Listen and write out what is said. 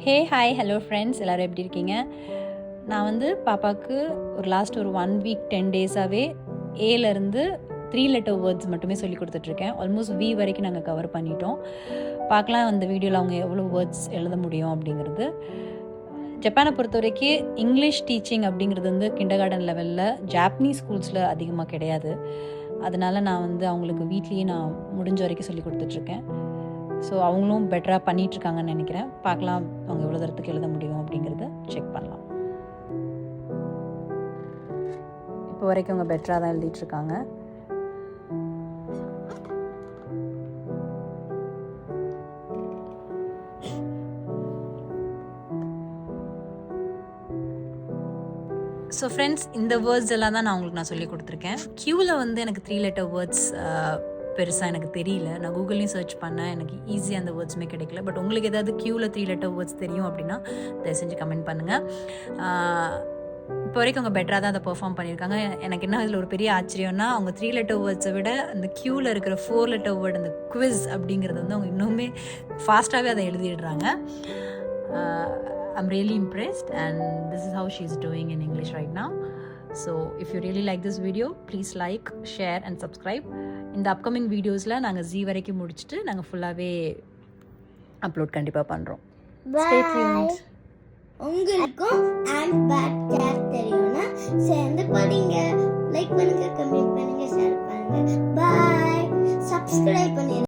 Hi hello friends, எல்லோரும் எப்படி இருக்கீங்க? நான் வந்து பாப்பாவுக்கு லாஸ்ட் ஒரு 1 வீக் 10 டேஸாகவே ஏலேருந்து 3 லெட்டர் வேர்ட்ஸ் மட்டுமே சொல்லி கொடுத்துட்ருக்கேன். ஆல்மோஸ்ட் வி வரைக்கும் நாங்கள் கவர் பண்ணிட்டோம். பார்க்கலாம் அந்த வீடியோவில் அவங்க எவ்வளோ வேர்ட்ஸ் எழுத முடியும் அப்படிங்கிறது. ஜப்பானை பொறுத்த வரைக்கும் இங்கிலீஷ் டீச்சிங் அப்படிங்கிறது வந்து கிண்டர்கார்டன் லெவலில் ஜாப்பனீஸ் ஸ்கூல்ஸில் அதிகமாக கிடையாது. அதனால் நான் வந்து அவங்களுக்கு வீட்லேயே நான் முடிஞ்ச வரைக்கும் சொல்லி கொடுத்துட்ருக்கேன். ஸோ அவங்களும் பெட்டராக பண்ணிகிட்ருக்காங்கன்னு நினைக்கிறேன். பார்க்கலாம் அவங்க எவ்வளோ தூரத்துக்கு எழுத முடியும் அப்படிங்கிறத செக் பண்ணலாம். இப்போ வரைக்கும் அவங்க பெட்டராக தான் எழுதிட்டுருக்காங்க. ஸோ ஃப்ரெண்ட்ஸ், இந்த வேர்ட்ஸ் எல்லாம் தான் நான் உங்களுக்கு சொல்லி கொடுத்துருக்கேன். கியூவில் வந்து எனக்கு 3 லெட்டர் வேர்ட்ஸ் பெருசாக எனக்கு தெரியல. நான் கூகுள்லேயும் சர்ச் பண்ணேன், எனக்கு ஈஸியாக அந்த வேர்ட்ஸுமே கிடைக்கல. பட் உங்களுக்கு ஏதாவது கியூவில் 3 லெட்டர் வேர்ட்ஸ் தெரியும் அப்படின்னா தயவு செஞ்சு கமெண்ட் பண்ணுங்கள். இப்போ வரைக்கும் அவங்க பெட்டராக தான் அதை பெர்ஃபார்ம் பண்ணியிருக்காங்க. எனக்கு என்ன இதில் ஒரு பெரிய ஆச்சரியம்னா, அவங்க 3 லெட்டர் வேர்ட்ஸை விட அந்த கியூவில் இருக்கிற 4 லெட்டர் வேர்டு, அந்த குவிஸ் அப்படிங்கிறது வந்து அவங்க இன்னுமே ஃபாஸ்ட்டாகவே அதை எழுதிடுறாங்க. I'm really impressed, and this is how she's doing in English right now. So if you really like this video, please like, share and subscribe. இந்த அப்கமிங் வீடியோஸில் நாங்கள் ஜி வரைக்கும் முடிச்சுட்டு நாங்கள் ஃபுல்லாகவே அப்லோட் கண்டிப்பாக பண்ணுறோம். Stay tuned. உங்களுக்கும் அண்ட் பேட் கேர் தெரியும்னா சேர்ந்து படிங்க. லைக் பண்ணுங்க, கமெண்ட் பண்ணுங்க, ஷேர் பண்ணுங்க. பை. சப்ஸ்கிரைப் பண்ணி